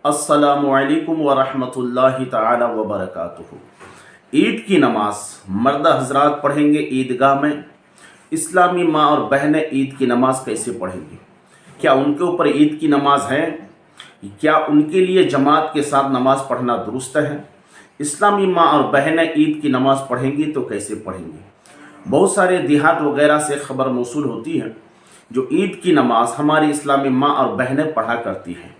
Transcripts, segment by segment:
अस्सलामु अलैकुम वरहमतुल्लाहि ताला वबरकातुहू। ईद की नमाज मर्द हजरात पढ़ेंगे ईदगाह में। इस्लामी माँ और बहनें ईद की नमाज कैसे पढ़ेंगी? क्या उनके ऊपर ईद की नमाज है? क्या उनके लिए जमात के साथ नमाज पढ़ना दुरुस्त है? इस्लामी माँ और बहनें ईद की नमाज पढ़ेंगी तो कैसे पढ़ेंगी? बहुत सारे देहात वगैरह से खबर मौसूल होती है जो ईद की नमाज हमारी इस्लामी माँ और बहनें पढ़ा करती हैं,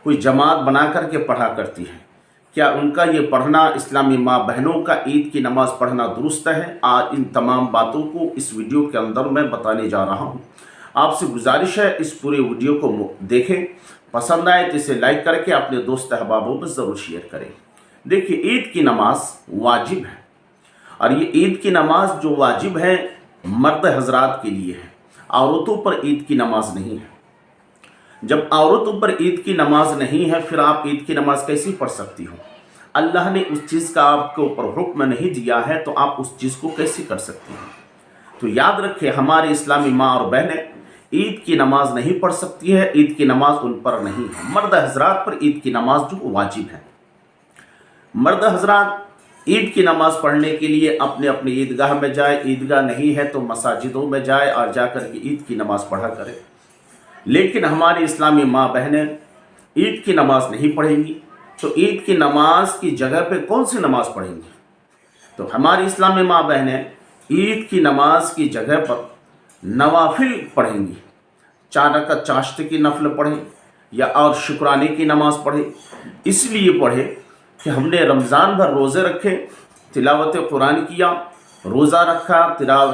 कोई जमात बना करके पढ़ा करती है। क्या उनका ये पढ़ना, इस्लामी माँ बहनों का ईद की नमाज पढ़ना दुरुस्त है? आज इन तमाम बातों को इस वीडियो के अंदर मैं बताने जा रहा हूँ। आपसे गुजारिश है इस पूरे वीडियो को देखें, पसंद आए तो इसे लाइक करके अपने दोस्त अहबाबों में ज़रूर शेयर करें। देखिए, ईद की नमाज वाजिब है और ये ईद की नमाज जो वाजिब है मर्द हजरात के लिए है, औरतों पर ईद की नमाज नहीं है। जब औरतों पर ईद की नमाज नहीं है, फिर आप ईद की नमाज कैसी पढ़ सकती हो? अल्लाह ने उस चीज़ का आपके ऊपर हुक्म नहीं दिया है तो आप उस चीज़ को कैसे कर सकती हैं? तो याद रखें, हमारी इस्लामी माँ और बहनें ईद की नमाज नहीं पढ़ सकती है। ईद की नमाज उन पर नहीं है। मर्द हजरात पर ईद की नमाज जो वाजिब है। मर्द हजरात ईद की नमाज पढ़ने के लिए अपने अपने ईदगाह में जाए, ईदगाह नहीं है तो मसाजिदों में जाए और जाकर के ईद की नमाज पढ़ा करें। लेकिन हमारी इस्लामी माँ बहनें ईद की नमाज नहीं पढ़ेंगी तो ईद की नमाज की जगह पे कौन सी नमाज पढ़ेंगी? तो हमारी इस्लामी माँ बहनें ईद की नमाज की जगह पर नवाफिल पढ़ेंगी। 4 रकात चाश्त की नफल पढ़ें या और शुक्राने की नमाज पढ़ें। इसलिए पढ़े कि हमने रमज़ान भर रोज़े रखे, तिलावत कुरान किया, रोज़ा रखा,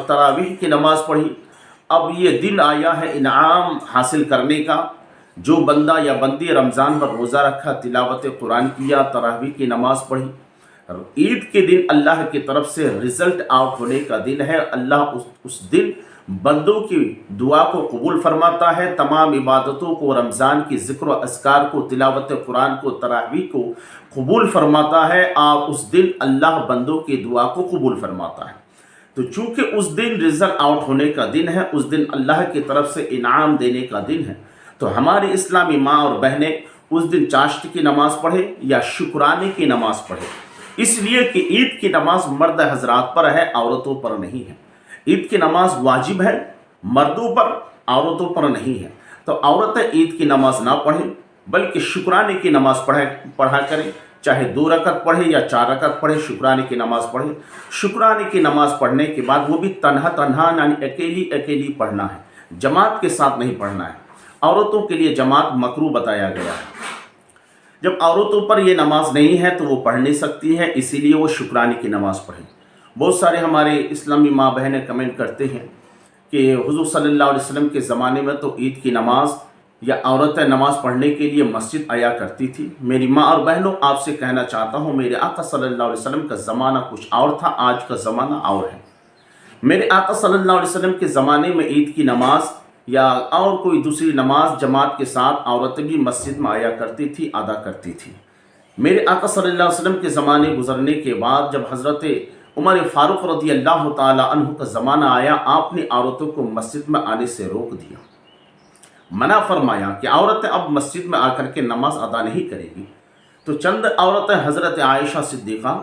तरावीह की नमाज पढ़ी। अब ये दिन आया है इनाम हासिल करने का। जो बंदा या बंदी रमज़ान भर रोज़ा रखा, तिलावत कुरान किया, तरावीह की नमाज पढ़ी, ईद के दिन अल्लाह की तरफ से रिज़ल्ट आउट होने का दिन है। अल्लाह उस दिन बंदों की दुआ को कबूल फरमाता है। तमाम इबादतों को, रमज़ान की ज़िक्र अस्कार को, तिलावत कुरान को, तरावीह को कबूल फरमाता है और उस दिन अल्लाह बंदों की दुआ को कबूल फरमाता है। तो चूँकि उस दिन रिज़ल्ट आउट होने का दिन है, उस दिन अल्लाह की तरफ से इनाम देने का दिन है, तो हमारी इस्लामी माँ और बहनें उस दिन चाश्त की नमाज़ पढ़े या शुक्राने की नमाज़ पढ़े। इसलिए कि ईद की नमाज मर्द हजरात पर है, औरतों पर नहीं है। ईद की नमाज वाजिब है, मर्दों पर, औरतों पर नहीं है। तो औरतें ईद की नमाज ना पढ़ें बल्कि शुक्राने की नमाज पढ़ा करें। चाहे 2 रकात पढ़े या 4 रकात पढ़े, शुक्राने की नमाज पढ़े। शुक्राने की नमाज पढ़ने के बाद वो भी तन्हा तन्हा यानी अकेली अकेली पढ़ना है, जमात के साथ नहीं पढ़ना है। औरतों के लिए जमात मकरूह बताया गया है। जब औरतों पर ये नमाज नहीं है तो वो पढ़ नहीं सकती है, इसीलिए वो शुक्राने की नमाज पढ़ें। बहुत सारे हमारे इस्लामी माँ बहनें कमेंट करते हैं कि हुज़ूर सल्लल्लाहु अलैहि वसल्लम के ज़माने में तो ईद की नमाज या औरतें नमाज़ पढ़ने के लिए मस्जिद आया करती थी। मेरी माँ और बहनों, आपसे कहना चाहता हूँ, मेरे आका सल्लल्लाहु अलैहि वसल्लम का ज़माना कुछ और था, आज का ज़माना और है। मेरे आका सल्लल्लाहु अलैहि वसल्लम के ज़माने में ईद की नमाज या और कोई दूसरी नमाज जमात के साथ औरतें भी मस्जिद में आया करती थी, अदा करती थी। मेरे आका सल्लल्लाहु अलैहि वसल्लम के ज़माने गुजरने के बाद जब हज़रत उमर फ़ारूक रज़ी अल्लाह ताला अन्हु का ज़माना आया, आपने औरतों को मस्जिद में आने से रोक दिया, मना फरमाया कि औरतें अब मस्जिद में आकर के नमाज अदा नहीं करेगी। तो चंद औरतें हज़रत आयशा सिद्दीक़ा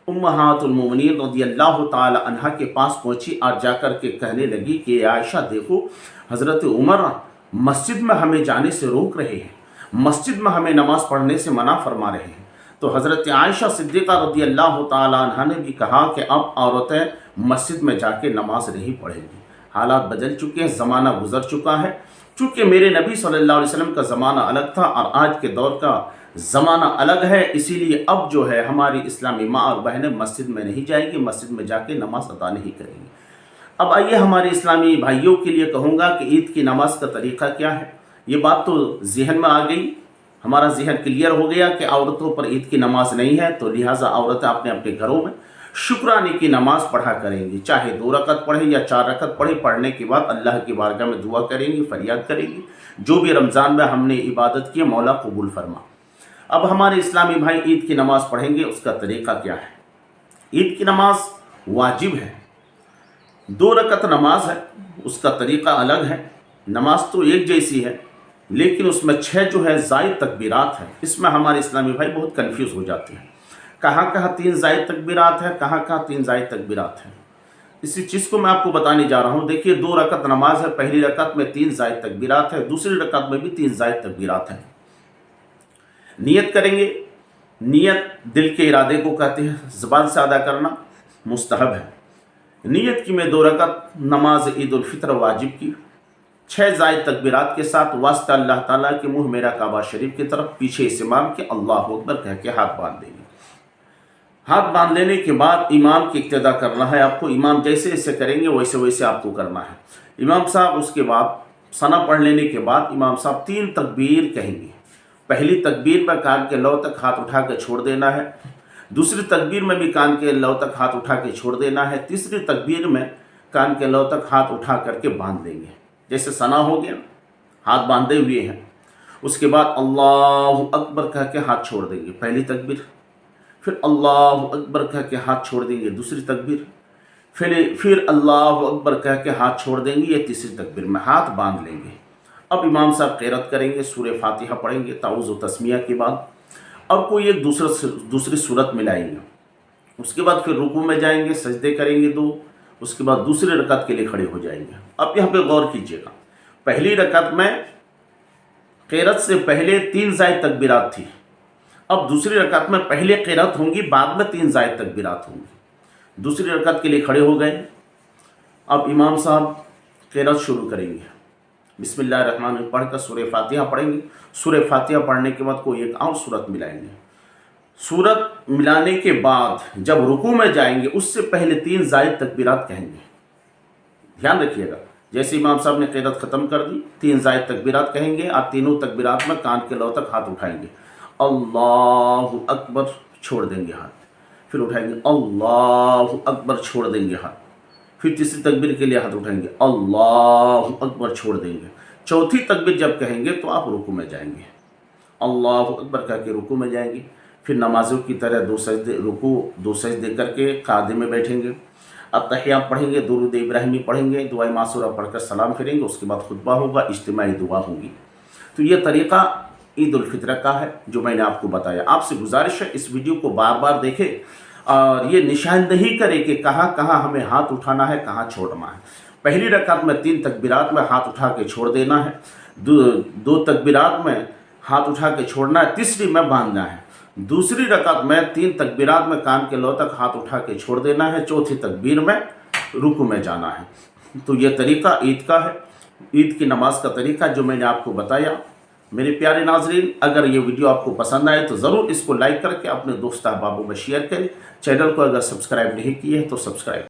उम्महातुल मोमिनीन रज़ी अल्लाह ताला अन्हा के पास पहुँची और जाकर के कहने लगी कि आयशा, देखो हज़रत उमर मस्जिद में हमें जाने से रोक रहे हैं, मस्जिद में हमें नमाज़ पढ़ने से मना फरमा रहे हैं। तो हज़रत आयशा सिद्दीक़ा रज़ी अल्लाह ताला अन्हा ने भी कहा कि अब औरतें मस्जिद में जाके नमाज नहीं पढ़ेंगी। हालात बदल चुके हैं, ज़माना गुजर चुका है। चूँकि मेरे नबी सल्लल्लाहु अलैहि वसल्लम का ज़माना अलग था और आज के दौर का ज़माना अलग है, इसीलिए अब जो है हमारी इस्लामी माँ और बहनें मस्जिद में नहीं जाएगी, मस्जिद में जाके नमाज अदा नहीं करेंगी। अब आइए हमारे इस्लामी भाइयों के लिए कहूँगा कि ईद की नमाज का तरीक़ा क्या है। ये बात तो जहन में आ गई, हमारा जहन क्लियर हो गया कि औरतों पर ईद की नमाज नहीं है, तो लिहाजा औरतें अपने अपने घरों में शुक्राने की नमाज पढ़ा करेंगी। चाहे 2 रकात पढ़े या 4 रकात पढ़े, पढ़ने के बाद अल्लाह की बारगाह में दुआ करेंगी, फरियाद करेंगी, जो भी रमज़ान में हमने इबादत की मौला कबूल फरमा। अब हमारे इस्लामी भाई ईद की नमाज पढ़ेंगे, उसका तरीक़ा क्या है? ईद की नमाज वाजिब है, 2 रकात नमाज है, उसका तरीक़ा अलग है। नमाज तो एक जैसी है, लेकिन उसमें 6 जो है ज़ायद तकबीरात हैं। इसमें हमारे इस्लामी भाई बहुत कंफ्यूज हो जाते हैं, कहाँ कहाँ 3 ज़ायद तकबीरात हैं, कहाँ कहाँ 3 ज़ायद तकबीरात हैं। इसी चीज़ को मैं आपको बताने जा रहा हूँ। देखिए 2 रकत नमाज है, पहली रकत में 3 ज़ायद तकबीरात है, दूसरी रकत में भी 3 ज़ायद तकबीरात हैं। नियत करेंगे। नियत दिल के इरादे को कहते हैं, ज़बान से अदा करना मुस्तहब है। नियत की मैं 2 रकत नमाज ईद उल फितर वाजिब की 6 ज़ायद तकबीरात के साथ वास्ता अल्लाह ताला के मुँह मेरा काबा शरीफ की तरफ पीछे इस इमाम के अल्लाह अकबर कह के हाथ बांध देंगे। हाथ बांध लेने के बाद इमाम की इक्तदा करना है आपको। इमाम जैसे जैसे करेंगे वैसे वैसे आपको करना है। इमाम साहब उसके बाद सना पढ़ लेने के बाद इमाम साहब 3 तकबीर कहेंगे। पहली तकबीर में कान के लौ तक हाथ उठा के छोड़ देना है, दूसरी तकबीर में भी कान के लौ तक हाथ उठा के छोड़ देना है, तीसरी तकबीर में कान के लौ तक हाथ उठा करके बांध देंगे। जैसे सना हो गया, हाथ बांधे हुए हैं, उसके बाद अल्लाह अकबर कह के हाथ छोड़ देंगे, पहली तकबीर। फिर अल्लाह अकबर कह के हाथ छोड़ देंगे, दूसरी तकबीर। फिर अल्लाह अकबर कह के हाथ छोड़ देंगे, ये तीसरी तकबीर में हाथ बांध लेंगे। अब इमाम साहब क़िरात करेंगे, सूरह फातिहा पढ़ेंगे ताऊज़ व तस्मिया के बाद। अब कोई एक दूसरी सूरत मिलाएंगे। उसके बाद फिर रुकू में जाएंगे, सजदे करेंगे 2, उसके बाद दूसरी रकत के लिए खड़े हो जाएंगे। अब यहाँ पे गौर कीजिएगा, पहली रकत में क़िरात से पहले 3 ज़ायद तकबीरात थी। अब दूसरी रकत में पहले क़िरात होंगी, बाद में 3 ज़ायद तकबीरात होंगी। दूसरी रकत के लिए खड़े हो गए। अब इमाम साहब क़िरात शुरू करेंगे, बिस्मिल्लाहिर्रहमानिर्रहीम पढ़कर सूरह फातिहा पढ़ेंगे। सूरह फातिहा पढ़ने के बाद कोई एक और सूरत मिलाएंगे। सूरत मिलाने के बाद जब रुकू में जाएंगे उससे पहले 3 ज़ायद तकबीरात कहेंगे। ध्यान रखिएगा, जैसे इमाम साहब ने क़िरात ख़त्म कर दी, 3 ज़ायद तकबीरात कहेंगे। आप तीनों तकबीरात में कान के लौ तक हाथ उठाएंगे, अल्लाहु अकबर छोड़ देंगे हाथ, फिर उठाएंगे अल्लाहु अकबर छोड़ देंगे हाथ, फिर तीसरी तकबीर के लिए हाथ उठाएंगे, अल्लाहु अकबर छोड़ देंगे। चौथी तकबीर जब कहेंगे तो आप रुकू में जाएंगे, अल्लाहु अकबर कह के रुकू में जाएंगे। फिर नमाज़ों की तरह 2 सजदे, रुकू 2 सजदे करके कादे में बैठेंगे। अत्तहिया पढ़ेंगे, दुरूद इब्राहिमी पढ़ेंगे, दुआ मासूरा पढ़कर सलाम फिरेंगे। उसके बाद खुतबा होगा, इज्तिमाई दुआ होगी। तो ये तरीक़ा ईद उल फितर का है जो मैंने आपको बताया। आपसे गुजारिश है इस वीडियो को बार बार देखें और ये निशानदही करें कि कहाँ कहाँ हमें हाथ उठाना है, कहाँ छोड़ना है। पहली रकात में 3 तकबीरात में हाथ उठा के छोड़ देना है, 2 तकबीरात में हाथ उठा के छोड़ना है, तीसरी में बांधना है। दूसरी रकात में 3 तकबीरात में कान के लौ तक हाथ उठा के छोड़ देना है, चौथी तकबीर में रुकू में जाना है। तो ये तरीक़ा ईद का है, ईद की नमाज का तरीक़ा जो मैंने आपको बताया। मेरे प्यारे नाजरीन, अगर ये वीडियो आपको पसंद आए तो ज़रूर इसको लाइक करके अपने दोस्त अहबाबों में शेयर करें। चैनल को अगर सब्सक्राइब नहीं किए हैं तो सब्सक्राइब